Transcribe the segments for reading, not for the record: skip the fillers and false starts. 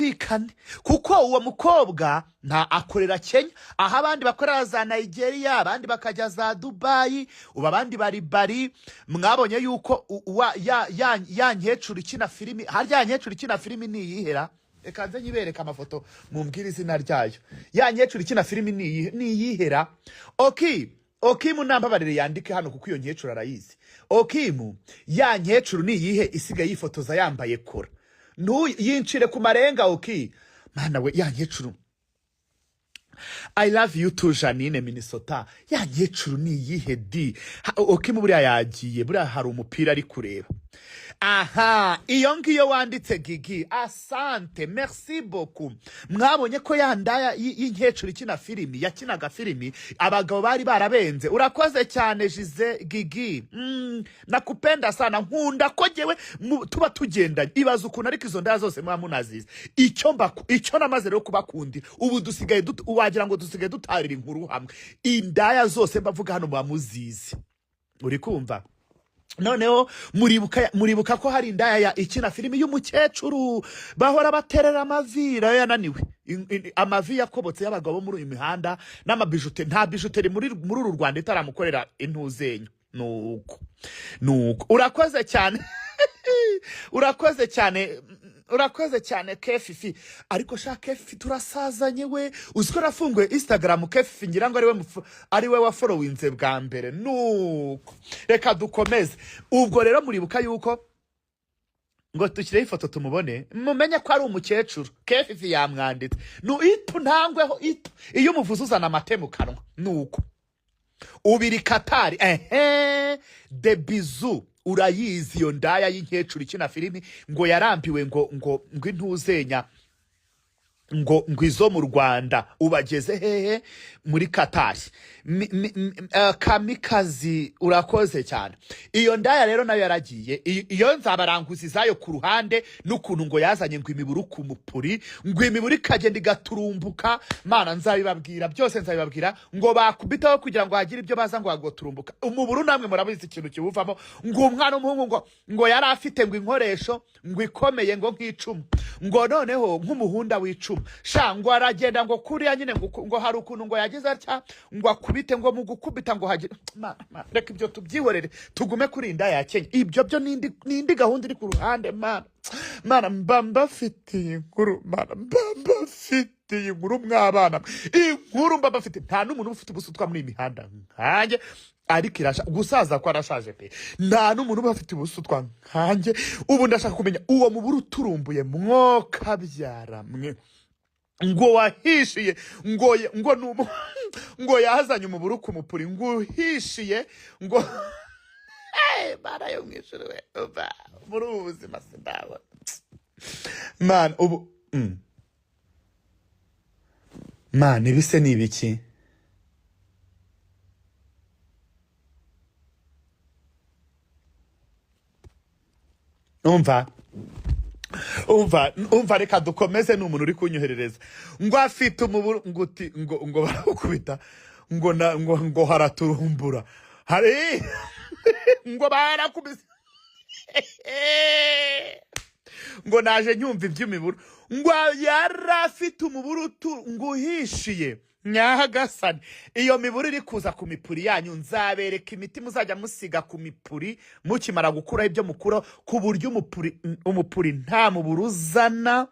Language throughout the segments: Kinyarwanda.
byumvikane kuko uwo mukobwa nta akorera Kenya, aho abandi bakorera za Nigeria, abandi bakajya za Dubai, ubu abandi bari mwabonye yuko ya nkecuru ikina filimi, harya nkecuru ikina filimi ni iyihera, reka nze nyibereka amafoto mumbwira izina ryayo. Ya nkecuru ikina filimi ni iyihera. Okimu nambabarire yandike hano kuko iyo nkecuru arayizi. Okimu ya nkecuru ni iyihe isigaye yifotoza yambaye kora, yincire ku marenga. Mana we, ya nkecuru I love you too Janine Minnesota. Ya nkecuru ni iyihe di? Okimu buriya yagiye, buriya hari umupira ari kureba. Aha, iyo ngiyo wanditse Gigi, asante, merci beaucoup. Mwabonye ko yandaya y'inkecuru ikina filimi, yakinaga filimi, abagabo bari barabenze. Urakoze cyane Jize Gigi. Nakupenda sana, nkunda ko jewe tuba tugendanye. Ibaza ukuntu ariko izo ndaya zose mwa munazize. Icyo namaze rero kubakundi, ubu dusigaye wagira ngo dusigaye dutarira inkuru hamwe. Indaya zose mbavuga hano mwa muzizi. Uri kumva? Noneho muribuka ko hari indaya ikina filimi y'umukecuru bahora baterera amavira yananiwe, amavi yakobotse y'abagabo muri uyu mihanda n'amabijute, nta bijuteri muri uru Rwanda itaramukorera intuzenyo. Nuko urakoze cyane urakoze cyane Kefifi. Ariko sha Kefifi turasazanye we, uziko nafunguye Instagram Kefifi ngira ngo ari we wa followinze bwa mbere. Nuko reka dukomeze. Ubwo rero muribuka yuko ngo tukireho ifoto tumubone, mumenye ko ari umukecuru. Kefifi yamwanditse ntangweho iyo umuvuze uzana amate mu kanwa. Nuko ubiri Katari de bizu. Urayizi iyo ndaya y'inkecuru ikina filimi ngo yarambiwe ngo intuzenya ngo izo mu Rwanda ubageze hehe muri Katari. Kamikazi urakoze cyane. Iyo ndaya rero nayo yaragiye, iyo nzabaranguzi zayo ku ruhande n'ukuntu ngo yazanye ngo imiburu ku mupuri, ngo imiburu ikagenda igaturumbuka. Mana nzabibabwira byose, nzabibabwira ngo bakubitaho kugira ngo hagire ibyo baza ngo agoturumbuka. Umuburu namwe murabizi ikintu kibuvamo, ngo umwana w'umuhungu ngo yari afite ngo inkoresho ngo ikomeye ngo nk'icumu, ngo noneho nk'umuhunda w'icumu sha ngo aragenda ngo kuriya nyine ngo hari ukuntu ngo yagize atya ngo akubite ngo mu gukubita ngo hagire. Reka ibyo tubyihorere tugume kuri indaya ya Kenya. Ibyo byo nindi gahunda iri ku ruhande. Mana mbafitiye inkuru, mana mbafitiye inkuru mwabana, inkuru mbafite. Nta n'umuntu ufite ubusutwa muri imihanda nkanjye, ariko gusaza ko arashaje pe. Nta n'umuntu bafite ubusutwa nkanjye. Ubu ndashaka kumenya uwo muburu turumbuye mwoka byara mwe ngo wahishiye ngo yazanye umuburu ku mupuri ngo uhishiye ngo barayo mwishuru we muri ubu buzima sindabona. Man ubu man ibise ni ibiki? Umva reka dukomeze. N'umuntu uri kunyoherereza ngo afite umuburu ngo barakubita ngo haraturumbura hari ngo barakubise ngo naje nyumva iby'imiburu ngo yarafite umuburu ngo uhishiye. Nyahagasani, iyo miburi iri kuza ku mipuri yanyu nzabereka imiti muzajya musiga ku mipuri mukimara gukuraho ibyo mukura, ku buryo umupuri nta muburu uzana.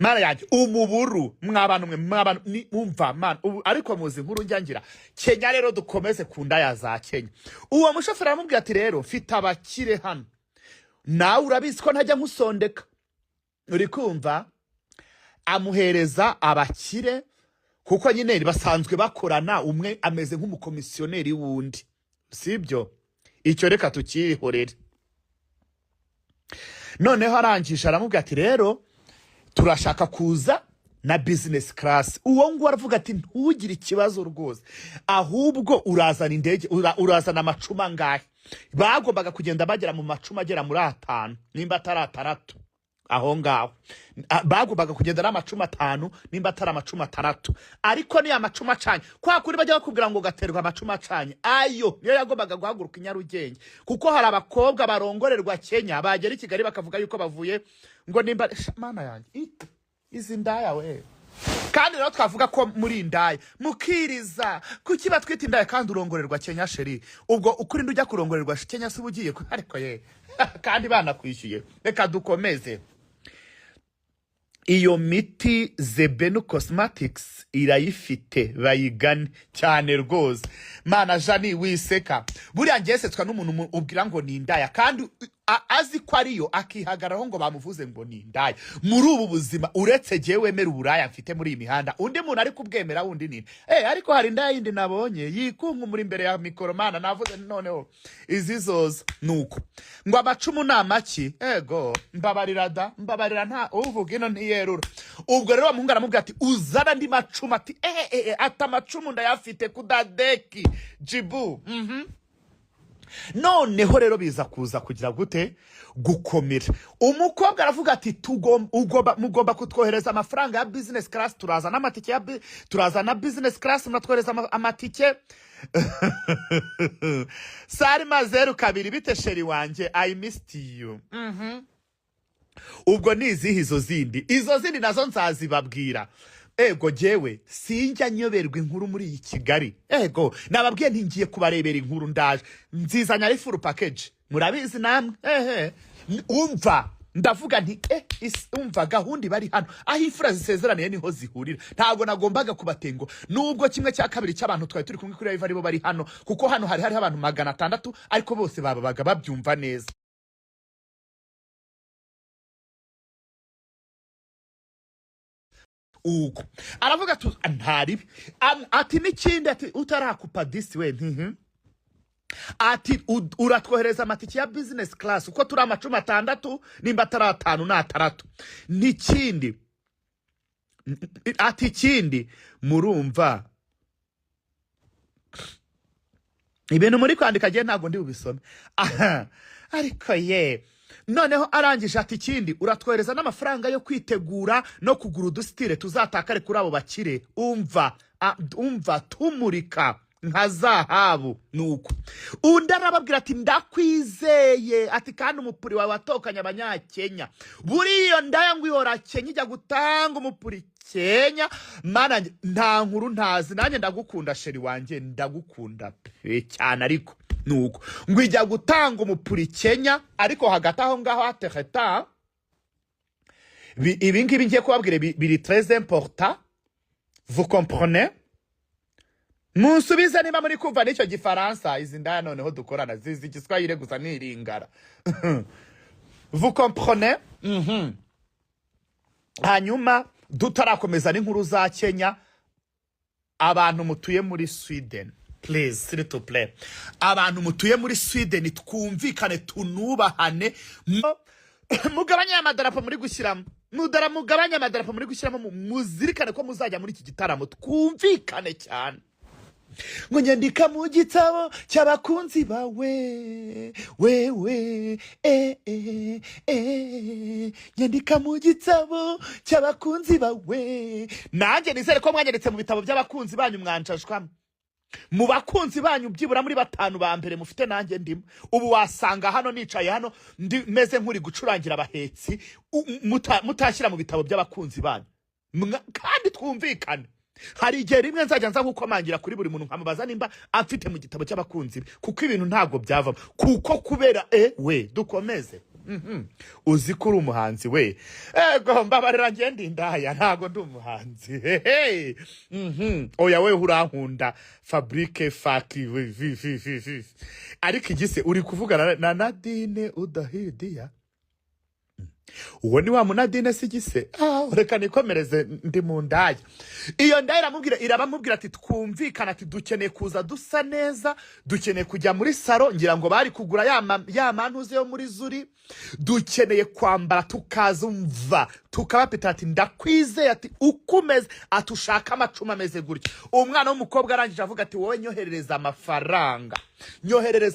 Mana yanjye umuburu mw'abantu mwe umva man. Ariko muzi nkuru njyangira Kenya. Rero dukomeze ku ndaya za Kenya. Uwo mushoferi aramubwira ati rero mfite abakire hano, nawe urabizi ko ntajya nkusondeka. Uri kumva? Amuhereza abakire kuko nyine basanzwe bakorana, umwe ameze nk'umukomisiyoneri wundi, sibyo? Icyo reka tukihorere. Noneho arangije aramubwira ati rero turashaka kuza na business class. Uwo ngo aravuga ati ntugire ikibazo rwose, ahubwo urazana indege, urazana amacuma ngahe. Bagombaga kugenda bagera mu macuma agera muri 5 nimba atari 6. aho ngaho bagombaga kugenda ari amacumi 5 nimba atari amacumi 6 ariko ni amacumi acanye kwa kuri bajya bakubwira ngo gaterwa amacumi acanye ayo niyo yagombaga guhaguruka inyarugenge kuko hari abakobwa barongorerwa Kenya bagera i Kigali bakavuga yuko bavuye ngo nimba mana yanjye izi ndaya we kandi rero twavuga ko muri indaya mukiriza kuki batwita indaya kandi urongorerwa Kenya sheri ubwo ukuri ndujya kurongorerwa Kenya se ubugiye ariko ye kandi banakwishyuye reka dukomeze iyo miti Zebenu Cosmetics irayifite bayigane cyane rwose mana Jani wiseka buriya ngesetswa n'umuntu ubwira ngo ni indaya kandi azi ko ariyo akihagaraho ngo bamuvuze ngo ni indaya muri ubu buzima uretse jewe wemera uburaya mfite muri imihanda undi muntu ari kubwemera wundi nini ariko hari indaya yindi nabonye yikunku muri imbere ya mikromana navuze noneho izi zoza nuko ngo amacumu namaki ego mbabarira nta uvuga ino ntiyerura ubwo rero bamuhunga aramubwira ati uzana andi macumu ati ata macumu ndayafite kudadeki jibu noneho rero biza kuza kugira gute gukomera umukobwa aravuga ati mugomba kutwohereza amafaranga ya business class turazana amatike turazana business class mnatwohereza amatike Salima 02 bite sheri wanje I missed you ubwo nizihe izo zindi nazo nzazibabwira ego jewe sinjya nyoberwa inkuru muri iyi Kigali ego nababwiye ntingiye kubarebera inkuru ndaje nzizanya ari full package murabizi namwe umva ndavuga nti umva gahunda bari hano aho ifura zisezeraniye niho zihurira ntago nagombaga kubatengo nubwo kimwe cya kabiri cy'abantu twari turi kumwe kuri live aribo bari hano kuko hano hari abantu 600 ariko bose babaga babyumva neza uko aravuga ntaribi ati n'ikindi ati utarakupa disi we ati uratwohereza amatike ya business class uko turi amacumi 6 nimba atari 5 na 6 n'ikindi ati ikindi murumva ibintu muri kwandika je ntago ndi ubisome ariko ye noneho arangije ati ikindi uratwohereza n'amafaranga yo kwitegura no kugura udusitire tuzatakare kuri abo bakire umva tumurika nka zahabu nuko undi arababwira ati ndakwizeye ati kandi umupuri wawe watokanye abanyakenya buriyo ndaya ngo ihora Kenya ijya gutanga umupuri Kenya mana nta nkuru ntazi nanjye ndagukunda sheri wanje ndagukunda cyane ariko nuko ngo ijya gutanga umupuri Kenya ariko hagati aho ngaho atereta ibi ngibi ngiye kubabwira biri très important vous comprenez munsubize niba muri kumva n'icyo gifaransa izi ndaya noneho dukorana zizi Igiswahili gusa niringara vous comprenez hanyuma dutarakomeza n'inkuru za Kenya abantu mutuye muri Sweden please s'il te plaît abantu mutuye muri Sweden twumvikane tunubahane mugabanya amadarapo muri gushyiramo mugabanya amadarapo muri gushyiramo muzirikane ko muzajya muri iki gitaramo twumvikane cyane ngo nyandika mu gitabo cy'abakunzi bawe wewe nyandika mu gitabo cy'abakunzi bawe nanjye nizere ko mwanyanditse mu bitabo by'abakunzi banyu mwanjashwamo mu bakunzi banyu byibura muri 5 ba mbere mufite nanjye ndimo ubu wasanga hano nicaye hano meze nkuri gucurangira abahetsi mutashyira mu bitabo by'abakunzi banyu kandi twumvikane hari igihe rimwe nzajya nza gukomangira kuri buri muntu nkamubaza nimba afite mu gitabo cy'abakunzi kuko ibintu ntago byavamo kuko kubera we dukomeze uzi ko uri umuhanzi we ego mbabarira ngende indaya ntago ndi umuhanzi oya we urankunda Fabrique Faki ariko igise uri kuvugana na Nadine Udahidiya uwo ni wa Munadine sigise reka nikomereze ndi mu ndaya iyo ndaya irabamubwira ati twumvikana ati dukeneye kuza dusa neza dukeneye kujya muri saro ngira ngo bari kugura ya mantuze yo muri Zuri dukeneye kwambara tukazumva tukabapita ati ndakwizeye ati ukumeze atushaka amacuma ameze gutya umwana w'umukobwa arangije avuga ati wowe nyoherereza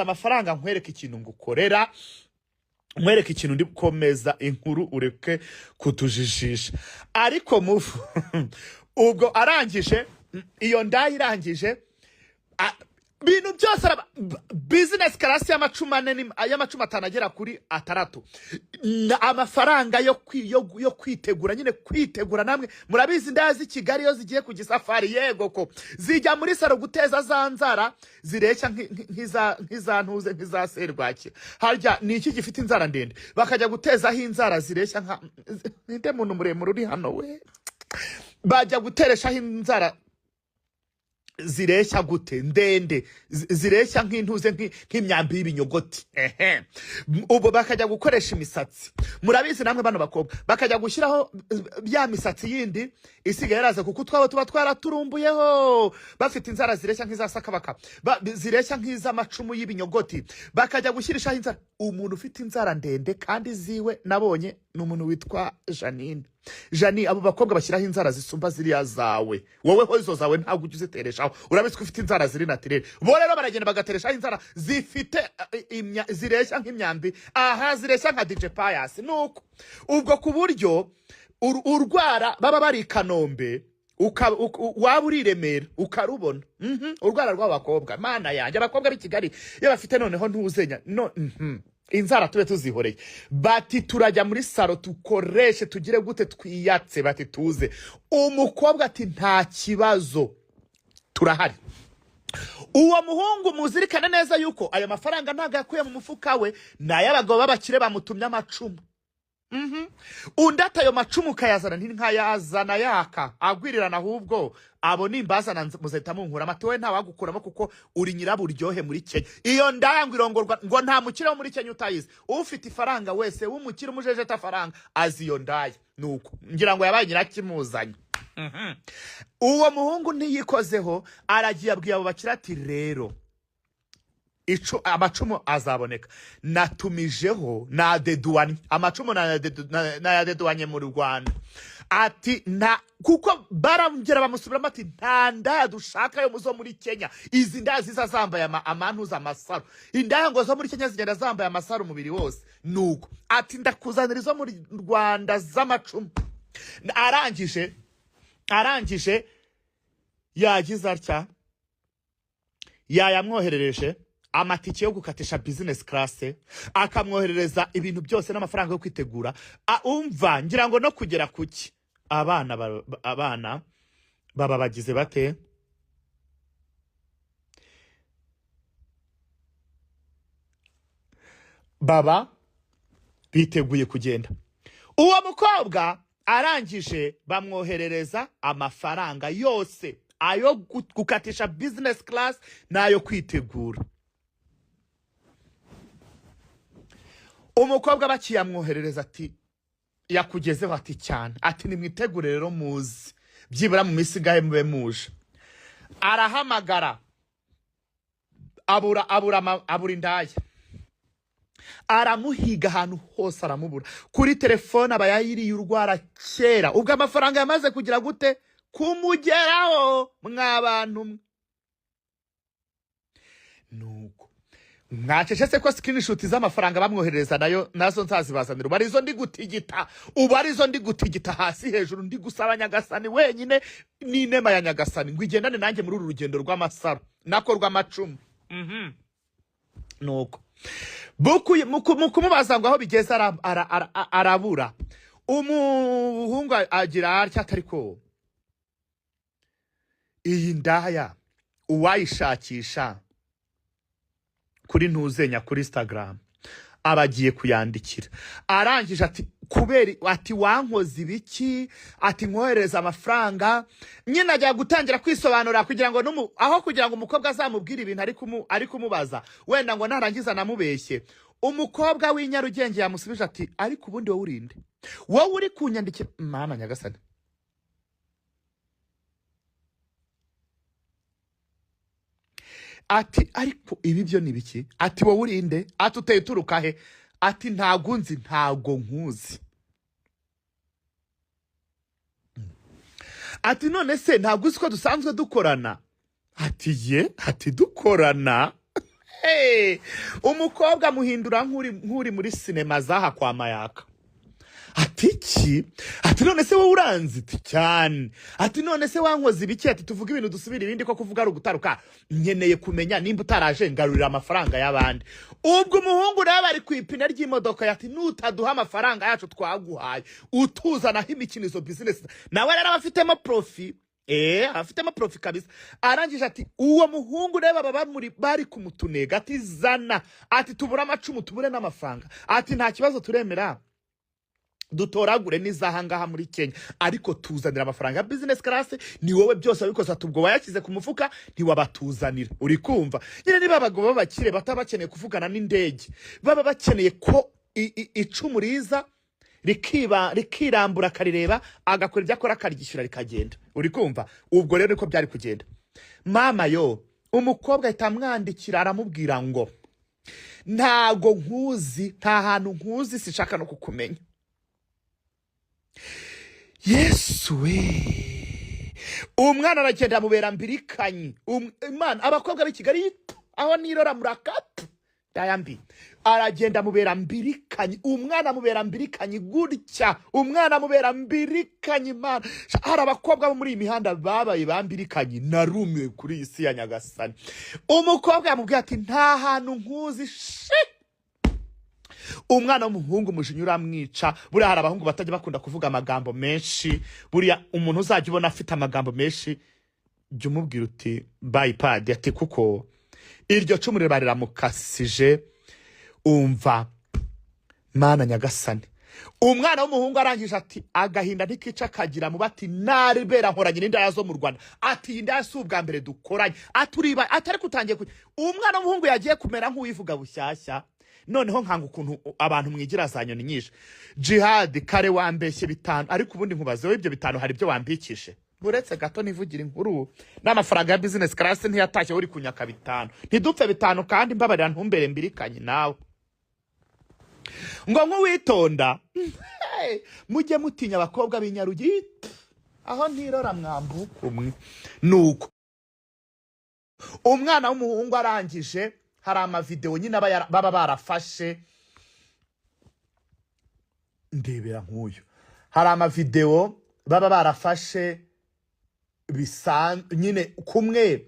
amafaranga nkwereka ikintu ngukorera mwereke ikintu ndi komeza inkuru ureke kutujijisha ariko mufu ubwo arangije iyo ndayi irangije bintu byose business class y'amacumi atanagera kuri atandatu amafaranga yo kwitegura nyine kwitegura namwe murabizi ndazi Kigali yo zigiye ku gisafari yego ko zijya muri saro guteza za nzara zirecha nk'iza ntuze nk'iza serwake harya ni iki gifite inzara ndende bakajya guteza aho inzara zirecha ninde muntu muremure uri hano we bajya guteresha aho inzara zireshya gute ndende zireshya nk'intuze nk'imyambi y'ibinyogoti ubu bakajya gukoresha imisatsi murabizi namwe bano bakobwa bakajya gushyiraho bya misatsi yindi isigaye yaraza kuko twaba tuba twaraturumbuyeho bafite inzara zireshya nk'izasakabaka zireshya nk'iz'amacumu y'ibinyogoti bakajya gushyirishaho inzara umuntu ufite inzara ndende kandi ziwe nabonye ni umuntu witwa Janine abo bakobwa bashyiraho inzara zisumba ziriya zawe wowe ho izo zawe ntabwo ujye uzitereshaho urabizi ko ufite inzara ziri naturere bo rero baragenda bagatereshaho inzara zifite zireshya nk'imyambi aha zireshya nka DJ Pius nuko ubwo ku buryo urwara baba bari Kanombe waba uri Remera ukarubona urwara rw'abakobwa mana yanjye abakobwa b'i Kigali iyo bafite noneho ntuzenya inzara tube tuzihoreye bati turajya muri saro tukoreshe tugire gute twiyatse bati tuze umukobwa ati nta kibazo turahari uwo muhungu muzirikane neza yuko ayo mafaranga ntago yakuye mu mufuka we n'ay'abagabo b'abakire bamutumye amacumu undata ayo macumu kayazana nkayazana yaka agwirirana ahubwo abo nimbazana muzahita munkura amatowe ntawagukuramo kuko uri nyiraburyohe muri Kenya iyo ndayangwa irongorwa ngo nta mukire wo muri Kenya utayize ufite ifaranga wese w'umukire umujejeta afaranga azi iyo ndaye nuko ngira ngo yabaye nyirakimuzanye uwo muhungu ntiyikozeho aragiye abwiye abo bakira ati rero amacumu azaboneka natumijeho na deduwanye amacumu na ya deduwanye mu Rwanda ati nta kuko barongera bamusubiramo ati nta ndaya dushaka yo muzo muri Kenya izi ndaya ziza zambaye amantuza amasaro indaya ngo zo muri Kenya zigenda zambaye amasaro umubiri wose nuko ati ndakuzanira izo muri Rwanda z'amacumu arangije yagize atya yayamwoherereje amatike yo gukatisha business class akamwoherereza ibintu byose n'amafaranga yo kwitegura umva ngira ngo no kugera kuki abana baba bagize bate baba biteguye kugenda uwo mukobwa arangije bamwoherereza amafaranga yose ayo gukatisha business class nayo kwitegura umukobwa bakiyamwoherereza ati yakugezeho ati cyane ati nimwitegure rero muzi byibura mu misigaye mube muje arahamagara abura indaya aramuhiga ahantu hose aramubura kuri telefone aba yayiriye urwara kera ubwo amafaranga yamaze kugira gute kumugeraho mw'abantu nuko mwacecetse ko screenshot z'amafaranga bamwoherereza nazo nzazibazanira ubu arizo ndi gutigita hasi hejuru ndi gusaba Nyagasani wenyine n'inema ya Nyagasani ngo igendane nanjye muri uru rugendo rw'amasaro nako rw'amacumu nuko mukumubaza ngo aho bigeze arabura umuhungu agira atya atariko iyi ndaya uwayishakisha kuri ntuzenya kuri Instagram abagiye kuyandikira arangije ati kubera ati wankoze ibiki ati nkohereza amafaranga nyine ajya gutangira kwisobanura kugira ngo aho kugira ngo umukobwa azamubwira ibintu ari kumubaza wenda ngo narangiza namubeshye umukobwa w'inyarugenge yamusubije ati ariko ubundi wowe urinde wowe uri kunyandikira mana Nyagasani ati ariko ibi byo ni biki ati wowe urinde ati uteye turuka he ati ntago nzi ntago nkuzi ati none se ntago uzi ko dusanzwe dukorana ati ye ati dukorana Hey, umukobwa amuhindura nk'uri muri sinema zaha kwa Mayaka. Ati iki? Ati none se wowe uranzi? Ati cyane. Ati none se wankoze ibiki? Ati tuvuga ibintu dusubira ibindi ko kuvuga ari ugutaruka. Nkeneye kumenya nimba utaraje ngarurira amafaranga y'abandi. Ubwo umuhungu rero ari kwipina ry'imodoka yati nutaduha amafaranga yacu twaguhaye utuzanaho imikinizo business. Nawe rero abafitemo profit. Afitemo profit kabisa. Arangije ati uwo muhungu reba baba bari kumutunega ati zana. Ati tubura amacumu tubure n'amafaranga. Ati nta kibazo turemera. Dutoragure n'izahangaha muri Kenya ariko tuzanira amafaranga ya business class ni wowe byose wabikoze atubwo wayakize ku mufuka ntiwabatuzanira. Uri kumva nyine niba abagabo bakire batabakeneye kuvugana n'indege baba bakeneye ko icumu riza rikirambura karireba agakora ibyo akora akaryishyura rikagenda. Uri kumva ubwo rero niko byari kugenda. Mama yo umukobwa itamwandikira aramubwira ngo ntago nkuzi nta hantu nkuzi sishaka no kukumenya. Yesu we umwana aragenda mubera mbirikanyi. Imana abakobwa b'i Kigali aho nirora murakatu dayambi aragenda mubera mbirikanyi. Umwana mubera mbirikanyi gutya. Umwana mubera mbirikanyi Imana. Hari abakobwa bo muri imihanda babaye bambirikanyi. Narumiwe kuri isi ya Nyagasani. Umukobwa yamubwiye ati nta hantu nkuzi umwana w'umuhungu umujinya uramwica. Buriya hari abahungu batajya bakunda kuvuga amagambo menshi. Buriya umuntu uzajya ubona afite amagambo menshi jya umubwira uti bayipadi ati kuko iryo cumu riramukasije. Umva Mana Nyagasani. Umwana w'umuhungu arangije ati agahinda ntikica kagira mu bati naribera nkoranye n'indaya zo mu Rwanda. Ati indaya si ubwa mbere dukoranye. Aturiba atari kutangiye umwana w'umuhungu yagiye kumera nk'uwivuga bushyashya. Noneho nkanga ukuntu abantu mwigira za nyoni nyinshi. Jihad kare wambeshye 5 ariko ubundi nkubaze we ibyo 5 hari ibyo wambikishe. Buretse gato nivugira inkuru n'amafaranga ya business class ntiyatashye uri kunyaka 5 ntidupfe 5 kandi mbabarira ntumbere mbirikanye nawe ngo nk'uwitonda. Mujye mutinya abakobwa b'Inyarugi aho ntirora mwambuka umwe. Nuko umwana w'umuhungu arangije hari amavideo nyine baba barafashe ndebera nk'uyu. Hari amavideo baba barafashe nyine kumwe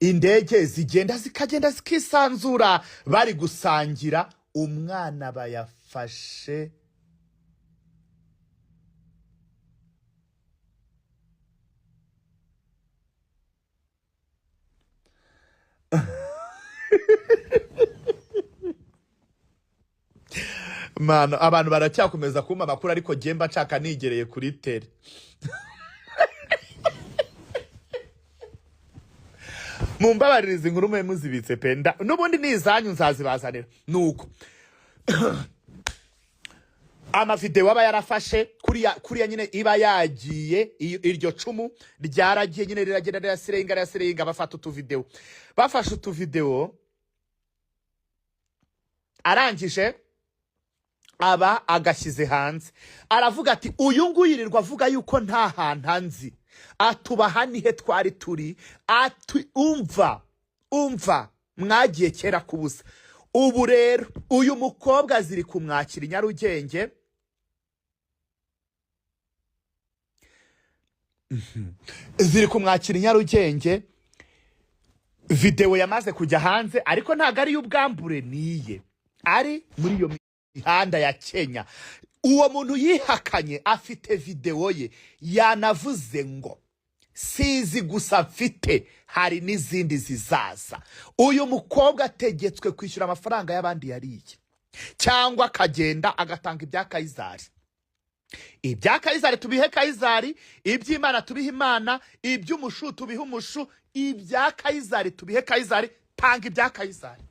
indege zikagenda zikisanzura bari gusangira. Umwana bayafashe Mano abantu baracyakomeza kuma makuru ariko gemba caka nigereye kuri tele. Mumbabaririza inkuru mwe muzibitse penda nubundi nizanyu nzazibazanira. Nuko amavideo aba yarafashe kuriya nyine iba yagiye iryo cumu ryaragiye nyine riragenda rasirenga bafata utuvideo. Bafashe utuvideo arangije aba agashyize hanze. Aravuga ati uyu nguyirirwa avuga yuko nta hantu hanzi. Atubaha nihe twari turi. Umva mwagiye kera kubusa. Ubu rero uyu mukobwa ziri kumwakira Nyarugenge. Ziri kumwakira Nyarugenge. Video yamaze kujya hanze ariko ntago ari y'ubwambure niye. Ari muri iyo mihanda ya Kenya. Uwo muntu yihakanye afite video ye yanavuze ngo sizi gusa mfite hari n'izindi zizaza. Uyu mukobwa ategetswe kwishyura amafaranga y'abandi yariye cyangwa akagenda agatanga ibya Kayizari. Ibya Kayizari tubihe Kayizari, iby'Imana tubihe Imana, iby'umushu tubihe umushu. Ibya Kayizari tubihe Kayizari, tanga ibya Kayizari.